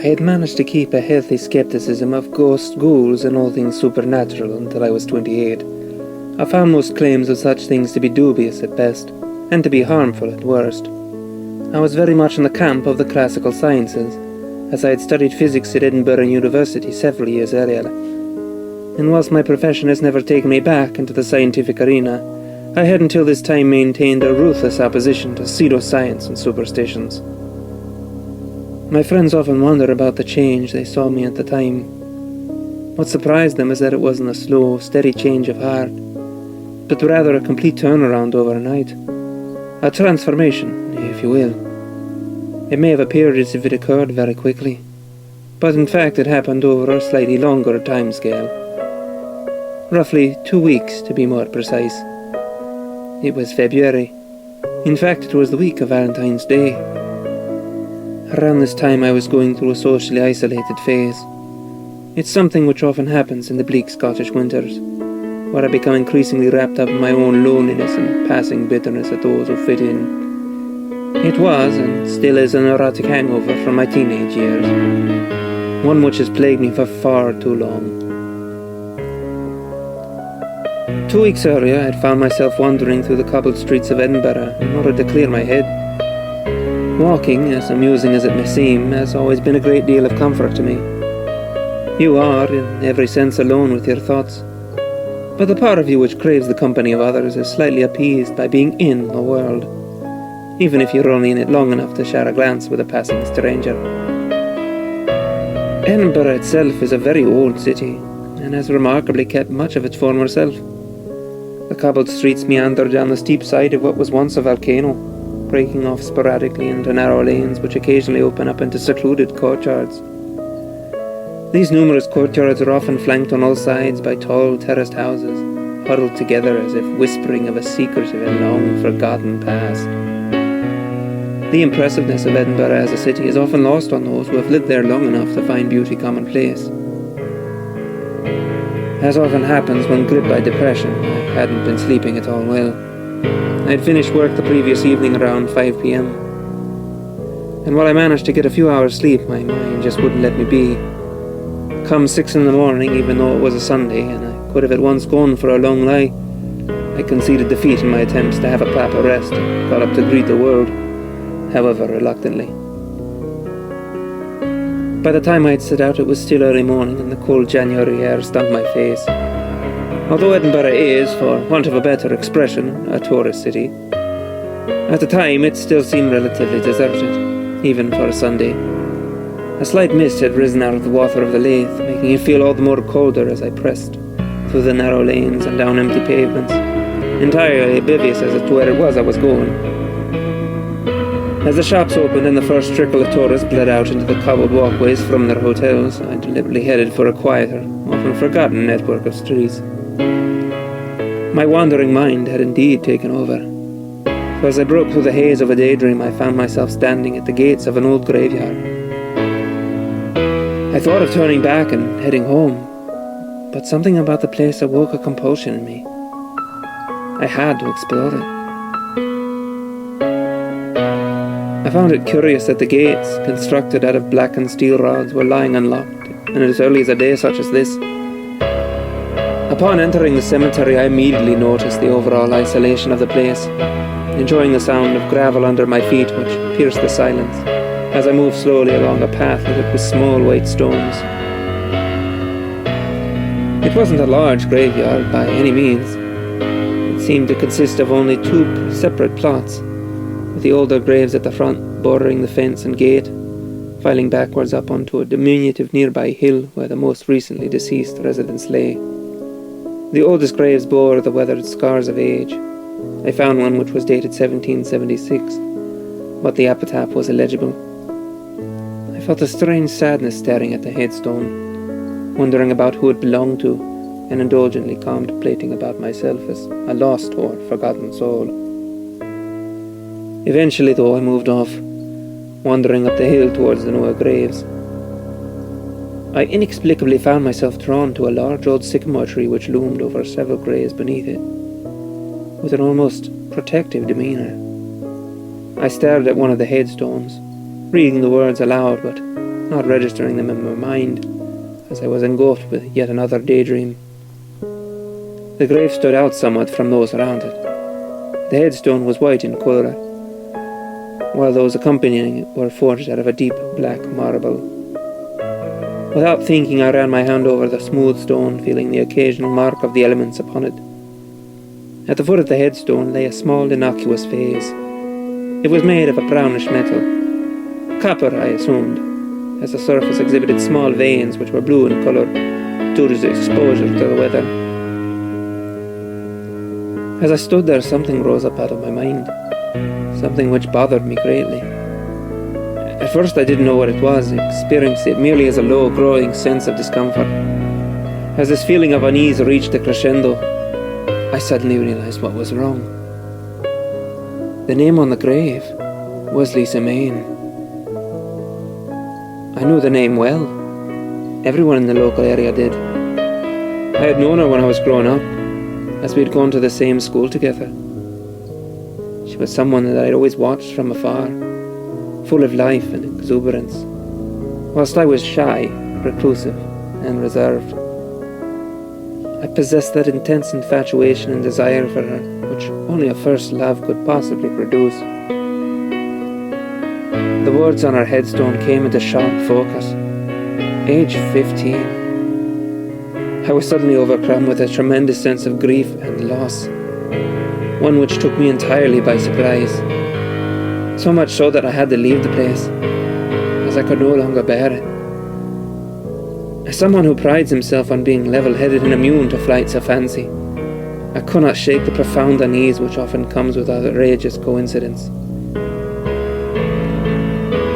I had managed to keep a healthy skepticism of ghosts, ghouls, and all things supernatural until I was 28. I found most claims of such things to be dubious at best, and to be harmful at worst. I was very much in the camp of the classical sciences, as I had studied physics at Edinburgh University several years earlier. And whilst my profession has never taken me back into the scientific arena, I had until this time maintained a ruthless opposition to pseudoscience and superstitions. My friends often wonder about the change they saw me at the time. What surprised them is that it wasn't a slow, steady change of heart, but rather a complete turnaround overnight. A transformation, if you will. It may have appeared as if it occurred very quickly, but in fact it happened over a slightly longer time scale. Roughly 2 weeks, to be more precise. It was February. In fact, it was the week of Valentine's Day. Around this time I was going through a socially isolated phase. It's something which often happens in the bleak Scottish winters, where I become increasingly wrapped up in my own loneliness and passing bitterness at those who fit in. It was, and still is, an erotic hangover from my teenage years, one which has plagued me for far too long. 2 weeks earlier, I had found myself wandering through the cobbled streets of Edinburgh in order to clear my head. Walking, as amusing as it may seem, has always been a great deal of comfort to me. You are, in every sense, alone with your thoughts, but the part of you which craves the company of others is slightly appeased by being in the world, even if you're only in it long enough to share a glance with a passing stranger. Edinburgh itself is a very old city, and has remarkably kept much of its former self. The cobbled streets meander down the steep side of what was once a volcano, breaking off sporadically into narrow lanes which occasionally open up into secluded courtyards. These numerous courtyards are often flanked on all sides by tall terraced houses, huddled together as if whispering of a secretive and long-forgotten past. The impressiveness of Edinburgh as a city is often lost on those who have lived there long enough to find beauty commonplace. As often happens when gripped by depression, I hadn't been sleeping at all well. I had finished work the previous evening around 5 p.m. And while I managed to get a few hours sleep, my mind just wouldn't let me be. Come 6 in the morning, even though it was a Sunday, and I could have at once gone for a long lie, I conceded defeat in my attempts to have a proper rest and got up to greet the world, however reluctantly. By the time I had set out, it was still early morning, and the cold January air stung my face. Although Edinburgh is, for want of a better expression, a tourist city, at the time it still seemed relatively deserted, even for a Sunday. A slight mist had risen out of the water of the Lathe, making it feel all the more colder as I pressed through the narrow lanes and down empty pavements, entirely oblivious as to where it was I was going. As the shops opened and the first trickle of tourists bled out into the cobbled walkways from their hotels, I deliberately headed for a quieter, often forgotten network of streets. My wandering mind had indeed taken over, for as I broke through the haze of a daydream, I found myself standing at the gates of an old graveyard. I thought of turning back and heading home, but something about the place awoke a compulsion in me. I had to explore it. I found it curious that the gates, constructed out of blackened steel rods, were lying unlocked, and as early as a day such as this. Upon entering the cemetery, I immediately noticed the overall isolation of the place, enjoying the sound of gravel under my feet which pierced the silence as I moved slowly along a path littered with small white stones. It wasn't a large graveyard by any means. It seemed to consist of only 2 separate plots, with the older graves at the front bordering the fence and gate, filing backwards up onto a diminutive nearby hill where the most recently deceased residents lay. The oldest graves bore the weathered scars of age. I found one which was dated 1776, but the epitaph was illegible. I felt a strange sadness staring at the headstone, wondering about who it belonged to, and indulgently contemplating about myself as a lost or forgotten soul. Eventually, though, I moved off, wandering up the hill towards the newer graves. I inexplicably found myself drawn to a large old sycamore tree which loomed over several graves beneath it, with an almost protective demeanour. I stared at one of the headstones, reading the words aloud, but not registering them in my mind, as I was engulfed with yet another daydream. The grave stood out somewhat from those around it. The headstone was white in colour, while those accompanying it were forged out of a deep black marble. Without thinking, I ran my hand over the smooth stone, feeling the occasional mark of the elements upon it. At the foot of the headstone lay a small innocuous vase. It was made of a brownish metal, copper I assumed, as the surface exhibited small veins which were blue in colour due to the exposure to the weather. As I stood there, something rose up out of my mind, something which bothered me greatly. At first I didn't know what it was, experienced it merely as a low, growing sense of discomfort. As this feeling of unease reached a crescendo, I suddenly realised what was wrong. The name on the grave was Lisa Main. I knew the name well. Everyone in the local area did. I had known her when I was growing up, as we'd gone to the same school together. She was someone that I'd always watched from afar, full of life and exuberance, whilst I was shy, reclusive, and reserved. I possessed that intense infatuation and desire for her which only a first love could possibly produce. The words on her headstone came into sharp focus. Age 15. I was suddenly overcome with a tremendous sense of grief and loss, one which took me entirely by surprise, so much so that I had to leave the place, as I could no longer bear it. As someone who prides himself on being level-headed and immune to flights of fancy, I could not shake the profound unease which often comes with outrageous coincidence.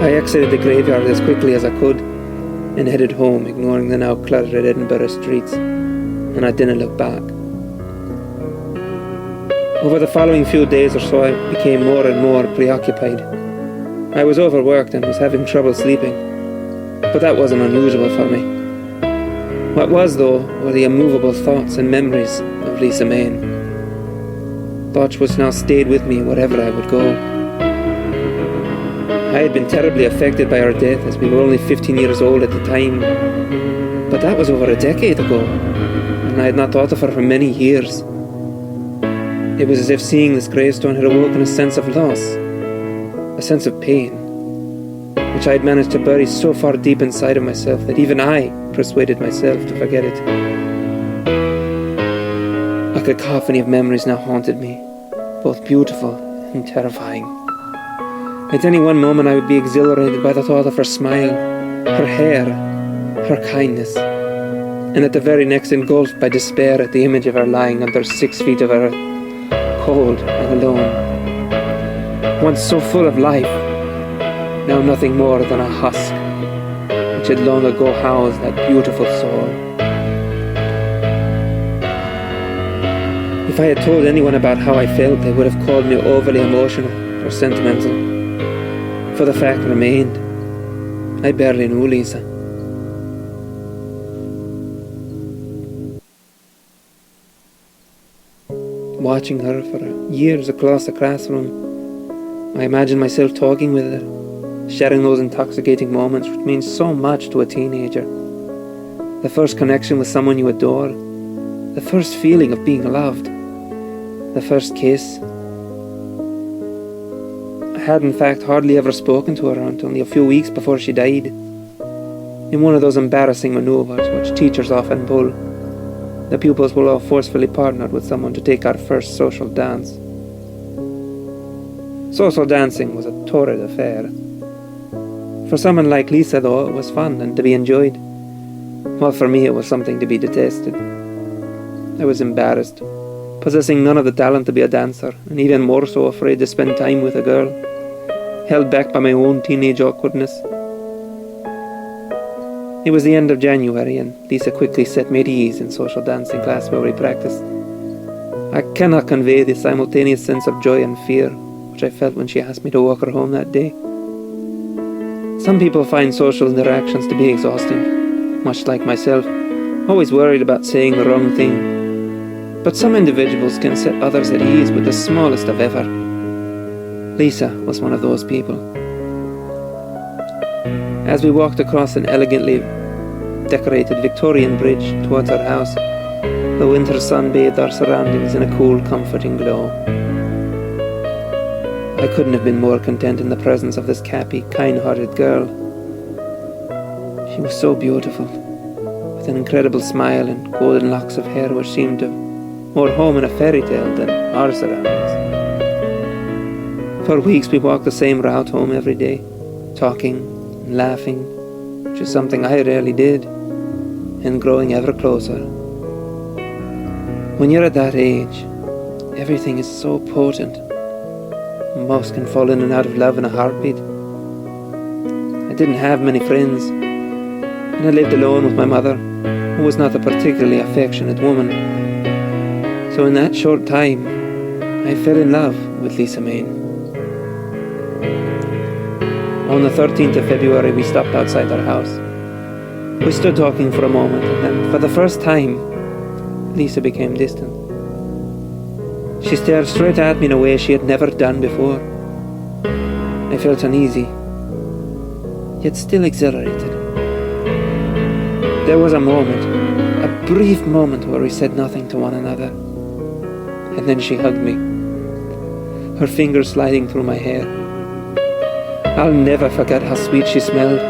I exited the graveyard as quickly as I could, and headed home, ignoring the now cluttered Edinburgh streets, and I didn't look back. Over the following few days or so, I became more and more preoccupied. I was overworked and was having trouble sleeping, but that wasn't unusual for me. What was, though, were the immovable thoughts and memories of Lisa Main, thoughts which now stayed with me wherever I would go. I had been terribly affected by her death, as we were only 15 years old at the time, but that was over a decade ago, and I had not thought of her for many years. It was as if seeing this gravestone had awoken a sense of loss, a sense of pain, which I had managed to bury so far deep inside of myself that even I persuaded myself to forget it. A cacophony of memories now haunted me, both beautiful and terrifying. At any one moment I would be exhilarated by the thought of her smile, her hair, her kindness, and at the very next engulfed by despair at the image of her lying under 6 feet of earth, cold and alone. Once so full of life, now nothing more than a husk, which had long ago housed that beautiful soul. If I had told anyone about how I felt, they would have called me overly emotional or sentimental. For the fact remained, I barely knew Lisa. Watching her for years across the classroom, I imagined myself talking with her, sharing those intoxicating moments which mean so much to a teenager. The first connection with someone you adore, the first feeling of being loved, the first kiss. I had in fact hardly ever spoken to her until only a few weeks before she died, in one of those embarrassing manoeuvres which teachers often pull. The pupils were all forcefully partnered with someone to take our first social dance. Social dancing was a torrid affair. For someone like Lisa, though, it was fun and to be enjoyed, while for me it was something to be detested. I was embarrassed, possessing none of the talent to be a dancer, and even more so afraid to spend time with a girl, held back by my own teenage awkwardness. It was the end of January, and Lisa quickly set me at ease in social dancing class where we practiced. I cannot convey the simultaneous sense of joy and fear which I felt when she asked me to walk her home that day. Some people find social interactions to be exhausting, much like myself, always worried about saying the wrong thing. But some individuals can set others at ease with the smallest of effort. Lisa was one of those people. As we walked across an elegantly decorated Victorian bridge towards our house, the winter sun bathed our surroundings in a cool, comforting glow. I couldn't have been more content in the presence of this happy, kind-hearted girl. She was so beautiful, with an incredible smile and golden locks of hair which seemed to more home in a fairy tale than our surroundings. For weeks we walked the same route home every day, talking and laughing, which is something I rarely did, and growing ever closer. When you're at that age, everything is so potent. Most can fall in and out of love in a heartbeat. I didn't have many friends, and I lived alone with my mother, who was not a particularly affectionate woman. So in that short time, I fell in love with Lisa Main. On the 13th of February, we stopped outside our house. We stood talking for a moment, and then, for the first time, Lisa became distant. She stared straight at me in a way she had never done before. I felt uneasy, yet still exhilarated. There was a moment, a brief moment, where we said nothing to one another. And then she hugged me, her fingers sliding through my hair. I'll never forget how sweet she smelled,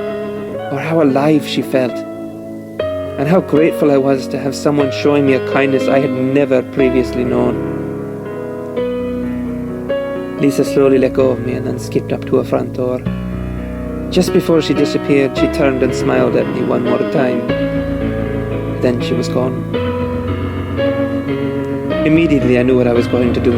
or how alive she felt, and how grateful I was to have someone showing me a kindness I had never previously known. Lisa slowly let go of me and then skipped up to her front door. Just before she disappeared, she turned and smiled at me one more time. Then she was gone. Immediately I knew what I was going to do.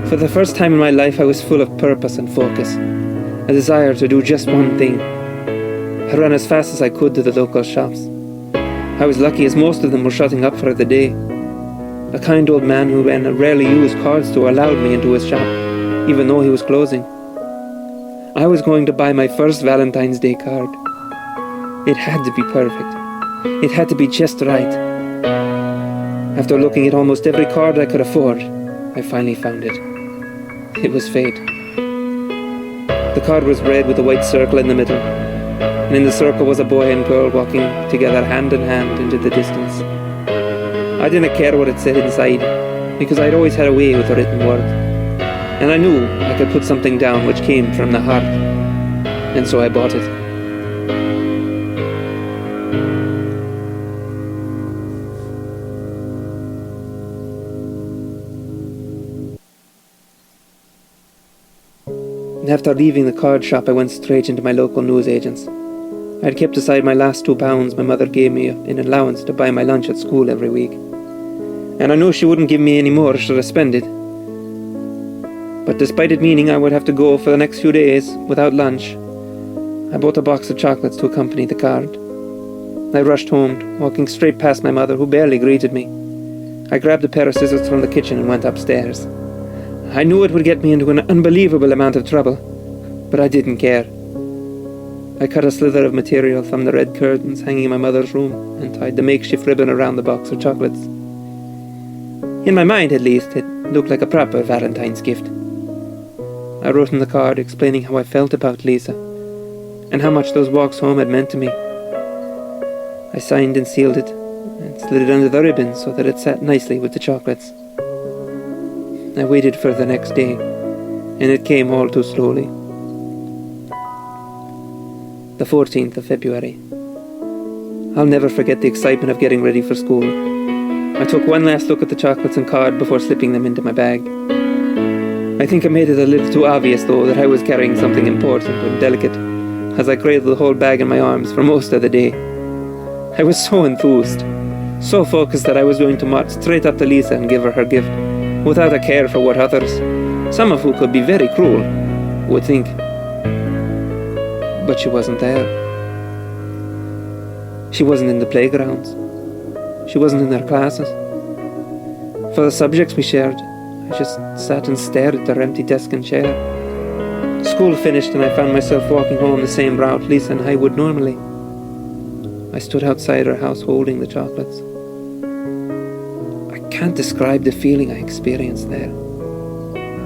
For the first time in my life, I was full of purpose and focus, a desire to do just one thing. I ran as fast as I could to the local shops. I was lucky, as most of them were shutting up for the day. A kind old man who ran a rarely used card store allowed me into his shop, even though he was closing. I was going to buy my first Valentine's Day card. It had to be perfect. It had to be just right. After looking at almost every card I could afford, I finally found it. It was fate. The card was red with a white circle in the middle, and in the circle was a boy and girl walking together hand in hand into the distance. I didn't care what it said inside, because I'd always had a way with the written word. And I knew I could put something down which came from the heart, and so I bought it. And after leaving the card shop, I went straight into my local newsagent's. I had kept aside my last £2 my mother gave me in allowance to buy my lunch at school every week. And I knew she wouldn't give me any more should I spend it. But despite it meaning I would have to go for the next few days without lunch, I bought a box of chocolates to accompany the card. I rushed home, walking straight past my mother, who barely greeted me. I grabbed a pair of scissors from the kitchen and went upstairs. I knew it would get me into an unbelievable amount of trouble, but I didn't care. I cut a slither of material from the red curtains hanging in my mother's room and tied the makeshift ribbon around the box of chocolates. In my mind, at least, it looked like a proper Valentine's gift. I wrote in the card explaining how I felt about Lisa and how much those walks home had meant to me. I signed and sealed it and slid it under the ribbon so that it sat nicely with the chocolates. I waited for the next day, and it came all too slowly. The 14th of February. I'll never forget the excitement of getting ready for school. I took one last look at the chocolates and card before slipping them into my bag. I think I made it a little too obvious, though, that I was carrying something important and delicate, as I cradled the whole bag in my arms for most of the day. I was so enthused, so focused that I was going to march straight up to Lisa and give her her gift, without a care for what others, some of who could be very cruel, would think. But she wasn't there. She wasn't in the playgrounds. She wasn't in their classes. For the subjects we shared, I just sat and stared at their empty desk and chair. School finished and I found myself walking home the same route Lisa and I would normally. I stood outside her house holding the chocolates. I can't describe the feeling I experienced there.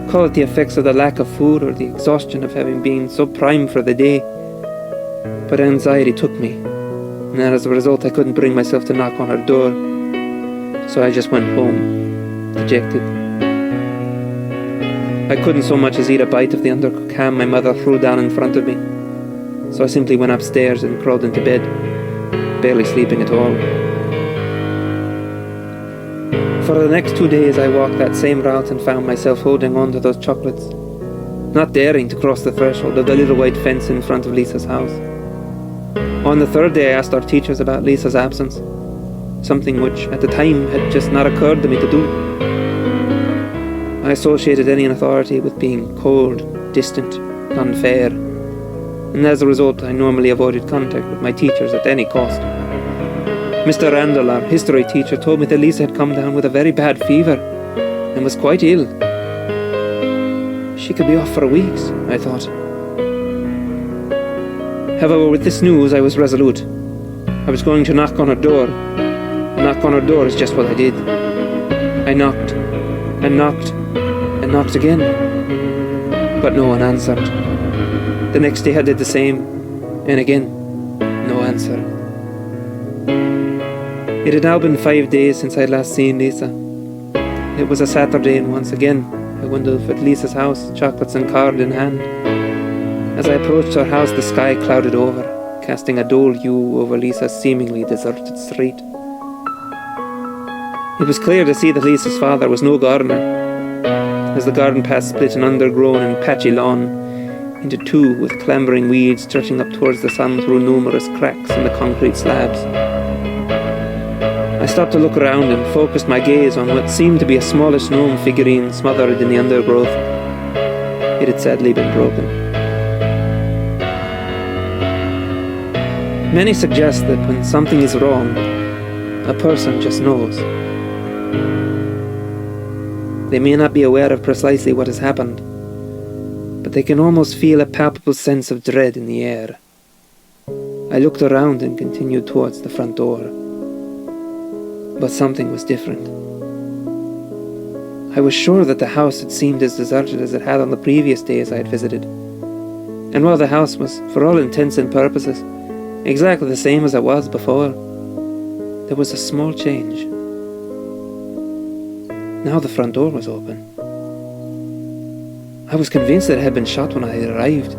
Call it the effects of the lack of food or the exhaustion of having been so primed for the day. but anxiety took me, and as a result I couldn't bring myself to knock on her door, so I just went home, dejected. I couldn't so much as eat a bite of the undercooked ham my mother threw down in front of me, so I simply went upstairs and crawled into bed, barely sleeping at all. For the next 2 days I walked that same route and found myself holding on to those chocolates, not daring to cross the threshold of the little white fence in front of Lisa's house. On the third day I asked our teachers about Lisa's absence, something which at the time had just not occurred to me to do. I associated any authority with being cold, distant, unfair, and as a result I normally avoided contact with my teachers at any cost. Mr. Randall, our history teacher, told me that Lisa had come down with a very bad fever and was quite ill. She could be off for weeks, I thought. However, with this news I was resolute. I was going to knock on her door. Knock on her door is just what I did. I knocked, and knocked, and knocked again. But no one answered. The next day I did the same, and again, no answer. It had now been 5 days since I had last seen Lisa. It was a Saturday, and once again I went off at Lisa's house, chocolates and card in hand. As I approached her house, the sky clouded over, casting a dull hue over Lisa's seemingly deserted street. It was clear to see that Lisa's father was no gardener, as the garden path split an undergrown and patchy lawn into two, with clambering weeds stretching up towards the sun through numerous cracks in the concrete slabs. I stopped to look around and focused my gaze on what seemed to be a smallish gnome figurine smothered in the undergrowth. It had sadly been broken. Many suggest that when something is wrong, a person just knows. They may not be aware of precisely what has happened, but they can almost feel a palpable sense of dread in the air. I looked around and continued towards the front door. But something was different. I was sure that the house had seemed as deserted as it had on the previous days I had visited. And while the house was, for all intents and purposes, exactly the same as it was before, there was a small change. Now the front door was open. I was convinced that it had been shut when I had arrived,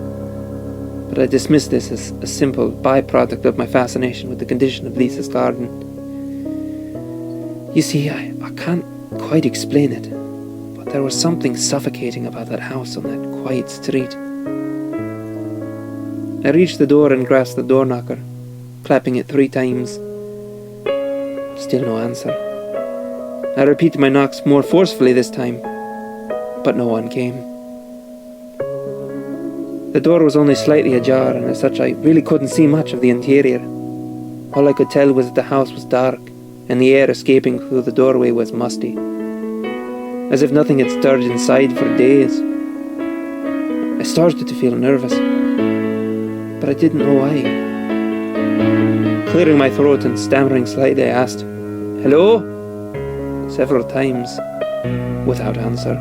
but I dismissed this as a simple byproduct of my fascination with the condition of Lisa's garden. You see, I can't quite explain it, but there was something suffocating about that house on that quiet street. I reached the door and grasped the door knocker, clapping it 3 times. Still no answer. I repeated my knocks more forcefully this time, but no one came. The door was only slightly ajar, and as such I really couldn't see much of the interior. All I could tell was that the house was dark, and the air escaping through the doorway was musty, as if nothing had stirred inside for days. I started to feel nervous, but I didn't know why. Clearing my throat and stammering slightly, I asked, "Hello?" several times, without answer.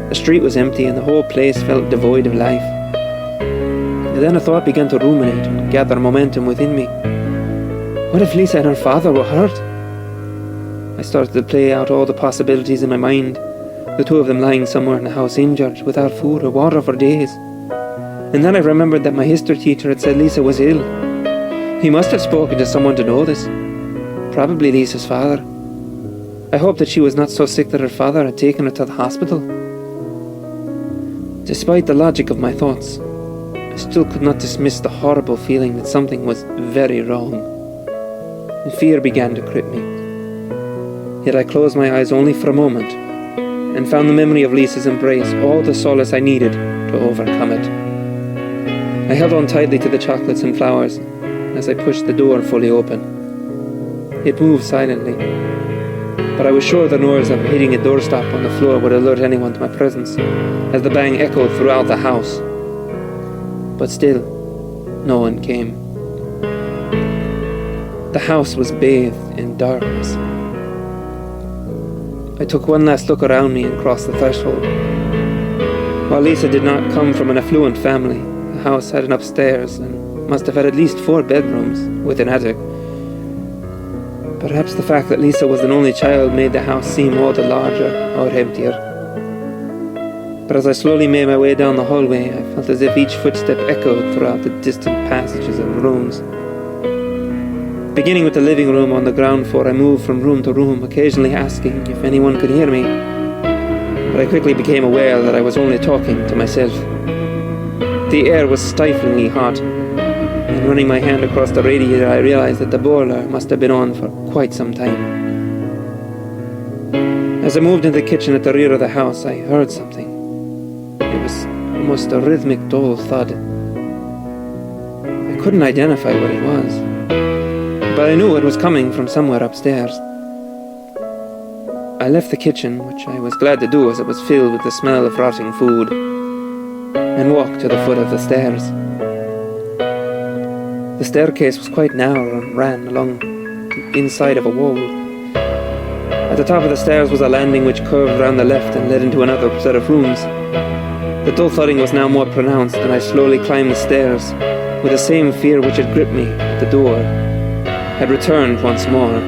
The street was empty and the whole place felt devoid of life. And then a thought began to ruminate and gather momentum within me. What if Lisa and her father were hurt? I started to play out all the possibilities in my mind, the two of them lying somewhere in the house injured, without food or water for days. And then I remembered that my history teacher had said Lisa was ill. He must have spoken to someone to know this, probably Lisa's father. I hoped that she was not so sick that her father had taken her to the hospital. Despite the logic of my thoughts, I still could not dismiss the horrible feeling that something was very wrong. And fear began to grip me. Yet I closed my eyes only for a moment, and found the memory of Lisa's embrace all the solace I needed to overcome it. I held on tightly to the chocolates and flowers as I pushed the door fully open. It moved silently, but I was sure the noise of hitting a doorstop on the floor would alert anyone to my presence, as the bang echoed throughout the house. But still, no one came. The house was bathed in darkness. I took one last look around me and crossed the threshold. While Lisa did not come from an affluent family, the house had an upstairs and must have had at least 4 bedrooms, with an attic. Perhaps the fact that Lisa was an only child made the house seem all the larger or emptier. But as I slowly made my way down the hallway, I felt as if each footstep echoed throughout the distant passages and rooms. Beginning with the living room on the ground floor, I moved from room to room, occasionally asking if anyone could hear me. But I quickly became aware that I was only talking to myself. The air was stiflingly hot, and running my hand across the radiator, I realized that the boiler must have been on for quite some time. As I moved into the kitchen at the rear of the house, I heard something. It was almost a rhythmic, dull thud. I couldn't identify what it was, but I knew it was coming from somewhere upstairs. I left the kitchen, which I was glad to do as it was filled with the smell of rotting food, and walked to the foot of the stairs. The staircase was quite narrow and ran along the inside of a wall. At the top of the stairs was a landing which curved round the left and led into another set of rooms. The dull thudding was now more pronounced, and I slowly climbed the stairs, with the same fear which had gripped me at the door had returned once more.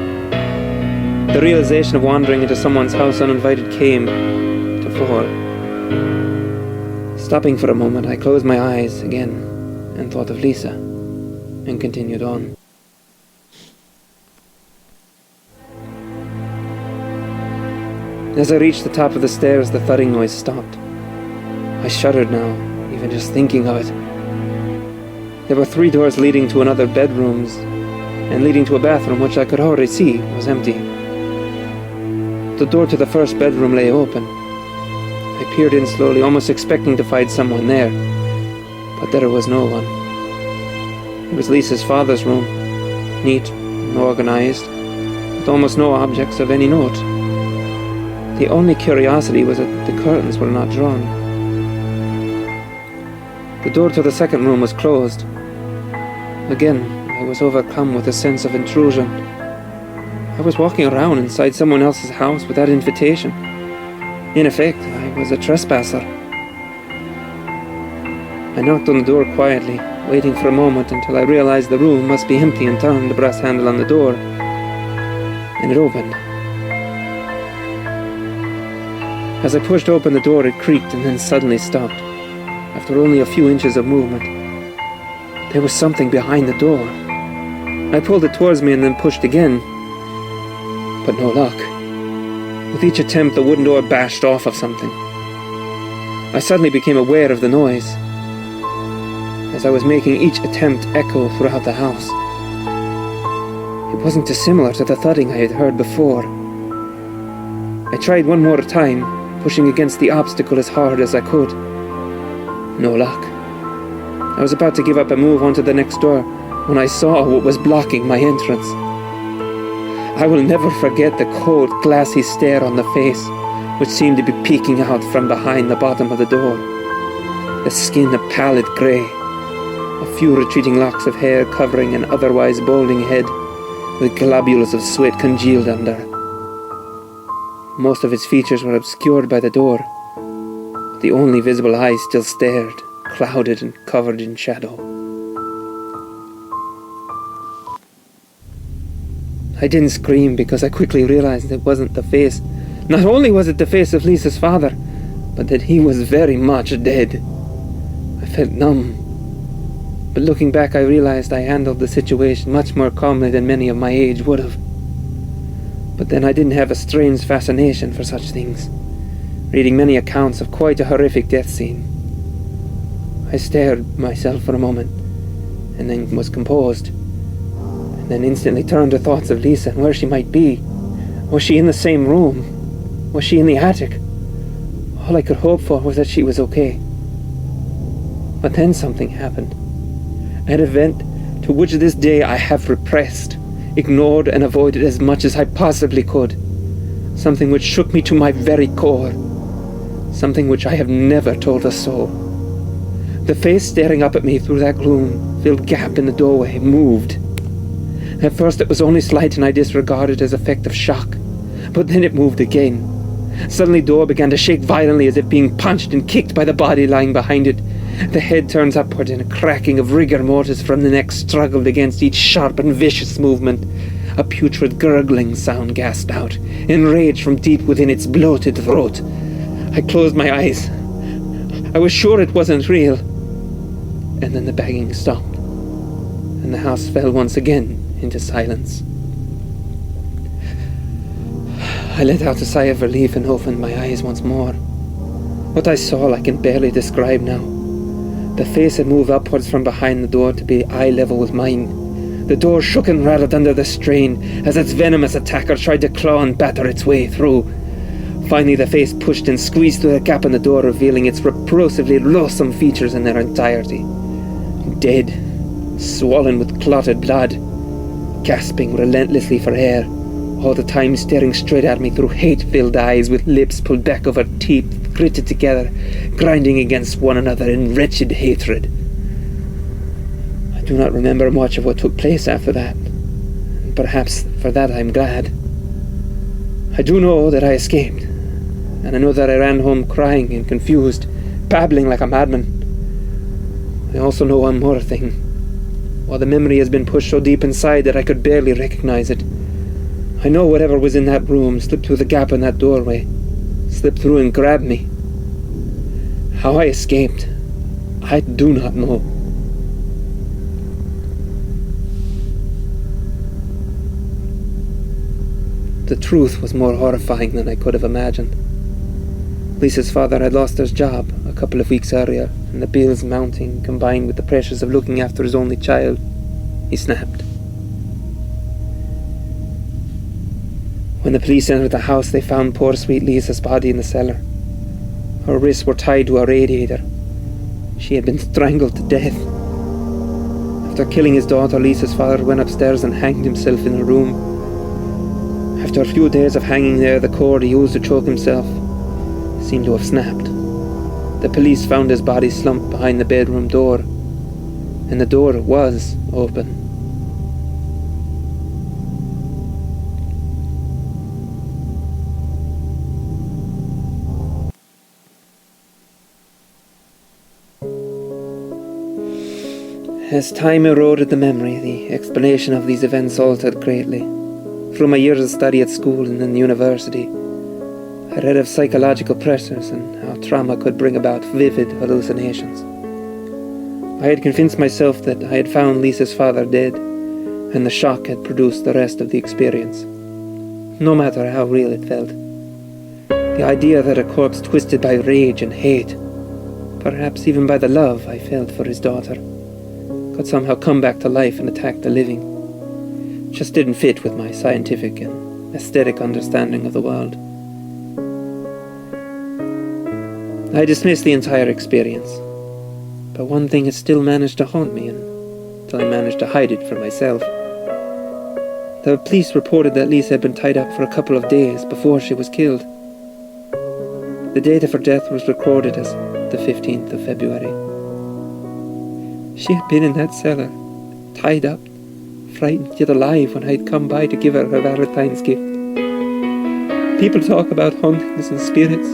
The realization of wandering into someone's house uninvited came to fore. Stopping for a moment, I closed my eyes again and thought of Lisa, and continued on. As I reached the top of the stairs, the thudding noise stopped. I shuddered now, even just thinking of it. There were 3 doors leading to another bedrooms, and leading to a bathroom which I could already see was empty. The door to the first bedroom lay open. I peered in slowly, almost expecting to find someone there, but there was no one. It was Lisa's father's room, neat and organized, with almost no objects of any note. The only curiosity was that the curtains were not drawn. The door to the second room was closed. Again, I was overcome with a sense of intrusion. I was walking around inside someone else's house without invitation. In effect, I was a trespasser. I knocked on the door quietly, waiting for a moment until I realized the room must be empty, and turned the brass handle on the door, and it opened. As I pushed open the door, it creaked and then suddenly stopped. After only a few inches of movement, there was something behind the door. I pulled it towards me and then pushed again, but no luck. With each attempt, the wooden door bashed off of something. I suddenly became aware of the noise, as I was making each attempt echo throughout the house. It wasn't dissimilar to the thudding I had heard before. I tried one more time, pushing against the obstacle as hard as I could. No luck. I was about to give up and move on to the next door when I saw what was blocking my entrance. I will never forget the cold, glassy stare on the face, which seemed to be peeking out from behind the bottom of the door. The skin a pallid grey, a few retreating locks of hair covering an otherwise balding head, with globules of sweat congealed under. Most of its features were obscured by the door. The only visible eye still stared, clouded and covered in shadow. I didn't scream because I quickly realized it wasn't the face. Not only was it the face of Lisa's father, but that he was very much dead. I felt numb. But looking back, I realized I handled the situation much more calmly than many of my age would have. But then I didn't have a strange fascination for such things, reading many accounts of quite a horrific death scene. I stared myself for a moment, and then was composed, and then instantly turned to thoughts of Lisa and where she might be. Was she in the same room? Was she in the attic? All I could hope for was that she was okay. But then something happened. An event to which this day I have repressed, ignored and avoided as much as I possibly could. Something which shook me to my very core. Something which I have never told a soul. The face staring up at me through that gloom-filled gap in the doorway moved. At first it was only slight and I disregarded as effect of shock. But then it moved again. Suddenly the door began to shake violently as if being punched and kicked by the body lying behind it, The head turns upward and a cracking of rigor mortis from the neck struggled against each sharp and vicious movement. A putrid gurgling sound gasped out, enraged from deep within its bloated throat. I closed my eyes. I was sure it wasn't real. And then the banging stopped, and the house fell once again into silence. I let out a sigh of relief and opened my eyes once more. What I saw I can barely describe now. The face had moved upwards from behind the door to be eye level with mine. The door shook and rattled under the strain as its venomous attacker tried to claw and batter its way through. Finally the face pushed and squeezed through the gap in the door, revealing its repulsively loathsome features in their entirety. Dead, swollen with clotted blood, gasping relentlessly for air, all the time staring straight at me through hate-filled eyes with lips pulled back over teeth gritted together, grinding against one another in wretched hatred. I do not remember much of what took place after that, and perhaps for that I am glad. I do know that I escaped, and I know that I ran home crying and confused, babbling like a madman. I also know one more thing. While the memory has been pushed so deep inside that I could barely recognize it, I know whatever was in that room slipped through the gap in that doorway, slipped through and grabbed me. How I escaped, I do not know. The truth was more horrifying than I could have imagined. Lisa's father had lost his job a couple of weeks earlier, and the bills mounting, combined with the pressures of looking after his only child, he snapped. When the police entered the house, they found poor sweet Lisa's body in the cellar. Her wrists were tied to a radiator. She had been strangled to death. After killing his daughter, Lisa's father went upstairs and hanged himself in her room. After a few days of hanging there, the cord he used to choke himself seemed to have snapped. The police found his body slumped behind the bedroom door, and the door was open. As time eroded the memory, the explanation of these events altered greatly. Through my years of study at school and in university, I read of psychological pressures and how trauma could bring about vivid hallucinations. I had convinced myself that I had found Lisa's father dead, and the shock had produced the rest of the experience, no matter how real it felt. The idea that a corpse twisted by rage and hate, perhaps even by the love I felt for his daughter, could somehow come back to life and attack the living, just didn't fit with my scientific and aesthetic understanding of the world. I dismissed the entire experience, but one thing had still managed to haunt me until I managed to hide it from myself. The police reported that Lisa had been tied up for a couple of days before she was killed. The date of her death was recorded as the 15th of February. She had been in that cellar, tied up, frightened yet alive when I had come by to give her Valentine's gift. People talk about hauntings and spirits,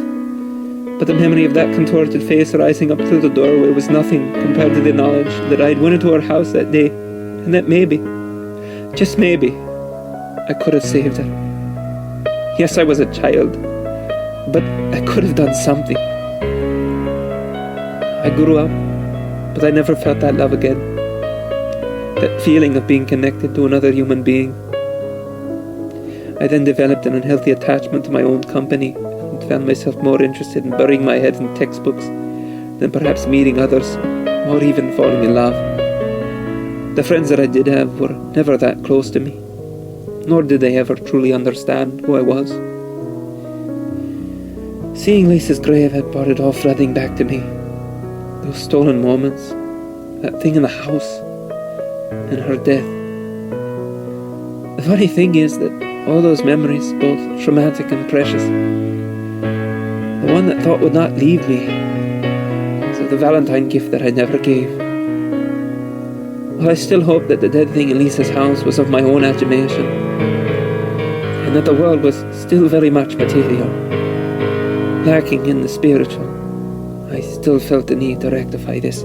but the memory of that contorted face rising up through the doorway was nothing compared to the knowledge that I had went into her house that day, and that maybe, just maybe, I could have saved her. Yes, I was a child, but I could have done something. I grew up, but I never felt that love again. That feeling of being connected to another human being. I then developed an unhealthy attachment to my own company and found myself more interested in burying my head in textbooks than perhaps meeting others or even falling in love. The friends that I did have were never that close to me, nor did they ever truly understand who I was. Seeing Lisa's grave had brought it all flooding back to me. Those stolen moments, that thing in the house, and her death. The funny thing is that all those memories, both traumatic and precious, the one that thought would not leave me was of the Valentine gift that I never gave. Well, I still hope that the dead thing in Lisa's house was of my own imagination, and that the world was still very much material, lacking in the spiritual. I still felt the need to rectify this.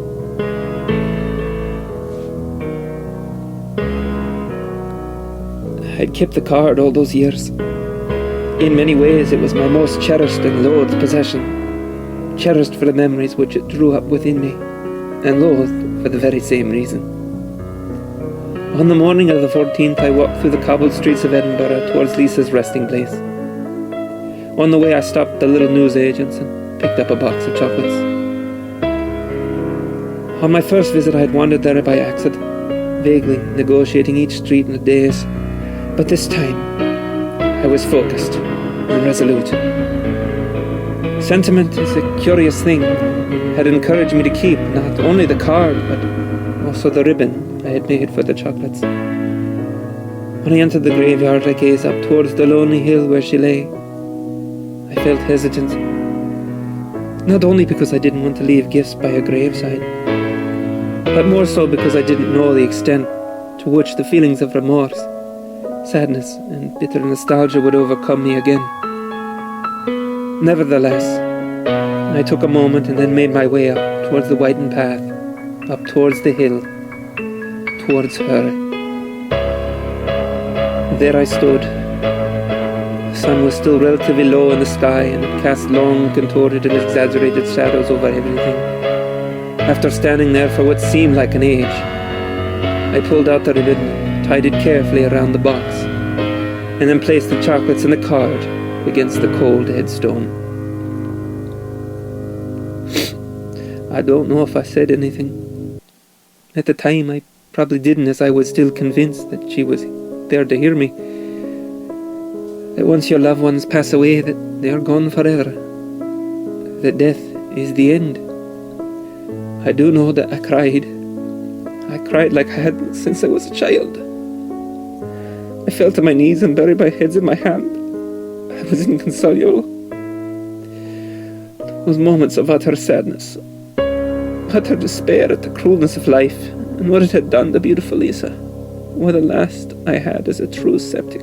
I'd kept the card all those years. In many ways, it was my most cherished and loathed possession. Cherished for the memories which it drew up within me, and loathed for the very same reason. On the morning of the 14th, I walked through the cobbled streets of Edinburgh towards Lisa's resting place. On the way, I stopped at the little newsagent's and picked up a box of chocolates. On my first visit, I had wandered there by accident, vaguely negotiating each street in a daze. But this time, I was focused and resolute. Sentiment is a curious thing. It had encouraged me to keep not only the card, but also the ribbon I had made for the chocolates. When I entered the graveyard, I gazed up towards the lonely hill where she lay. I felt hesitant, not only because I didn't want to leave gifts by her graveside, but more so because I didn't know the extent to which the feelings of remorse, sadness and bitter nostalgia would overcome me again. Nevertheless, I took a moment and then made my way up towards the widened path, up towards the hill, towards her. There I stood. The sun was still relatively low in the sky and it cast long, contorted and exaggerated shadows over everything. After standing there for what seemed like an age, I pulled out the ribbon, tied it carefully around the box, and then placed the chocolates and the card against the cold headstone. I don't know if I said anything. At the time, I probably didn't, as I was still convinced that she was there to hear me. That once your loved ones pass away, that they are gone forever. That death is the end. I do know that I cried. I cried like I hadn't since I was a child. I fell to my knees and buried my heads in my hand. I was inconsolable. Those moments of utter sadness, utter despair at the cruelness of life and what it had done to beautiful Lisa, were the last I had as a true skeptic.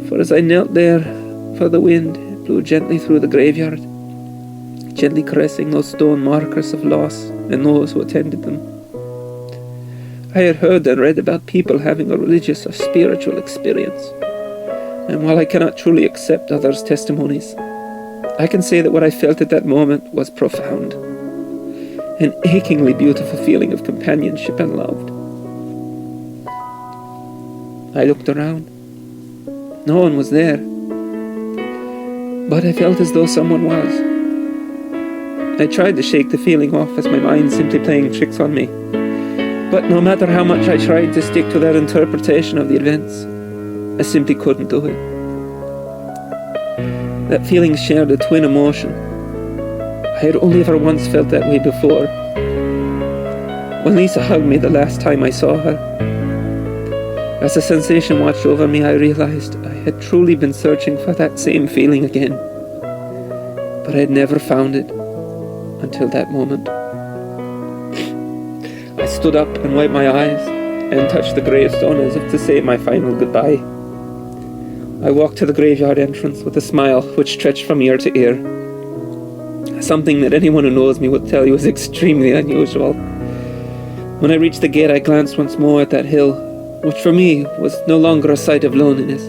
For as I knelt there, for the wind blew gently through the graveyard, gently caressing those stone markers of loss and those who attended them. I had heard and read about people having a religious or spiritual experience, and while I cannot truly accept others' testimonies, I can say that what I felt at that moment was profound, an achingly beautiful feeling of companionship and love. I looked around. No one was there, but I felt as though someone was. I tried to shake the feeling off as my mind simply playing tricks on me, but no matter how much I tried to stick to that interpretation of the events, I simply couldn't do it. That feeling shared a twin emotion. I had only ever once felt that way before, when Lisa hugged me the last time I saw her. As the sensation washed over me, I realized I had truly been searching for that same feeling again, but I had never found it until that moment. I stood up and wiped my eyes and touched the gravestone as if to say my final goodbye. I walked to the graveyard entrance with a smile which stretched from ear to ear, something that anyone who knows me would tell you is extremely unusual. When I reached the gate, I glanced once more at that hill, which for me was no longer a sight of loneliness,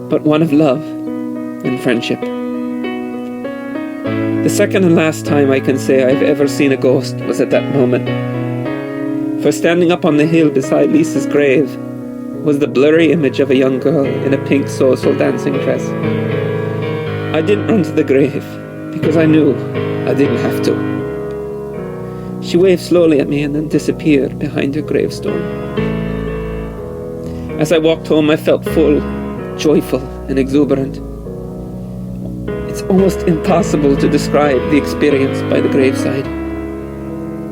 but one of love and friendship. The second and last time I can say I've ever seen a ghost was at that moment. For standing up on the hill beside Lisa's grave was the blurry image of a young girl in a pink social dancing dress. I didn't run to the grave because I knew I didn't have to. She waved slowly at me and then disappeared behind her gravestone. As I walked home, I felt full, joyful, and exuberant. It's almost impossible to describe the experience by the graveside.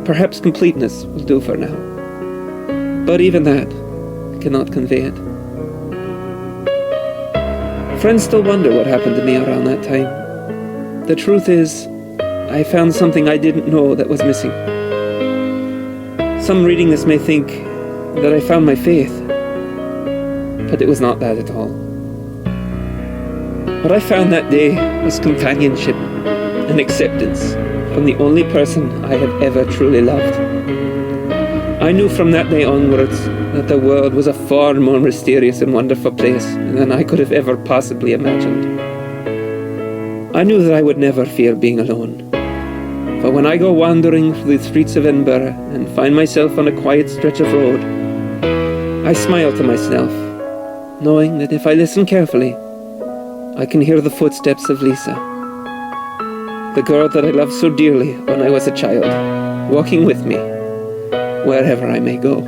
Perhaps completeness will do for now, but even that cannot convey it. Friends still wonder what happened to me around that time. The truth is, I found something I didn't know that was missing. Some reading this may think that I found my faith, but it was not that at all. What I found that day was companionship and acceptance from the only person I had ever truly loved. I knew from that day onwards that the world was a far more mysterious and wonderful place than I could have ever possibly imagined. I knew that I would never fear being alone. For when I go wandering through the streets of Edinburgh and find myself on a quiet stretch of road, I smile to myself, knowing that if I listen carefully, I can hear the footsteps of Lisa, the girl that I loved so dearly when I was a child, walking with me wherever I may go.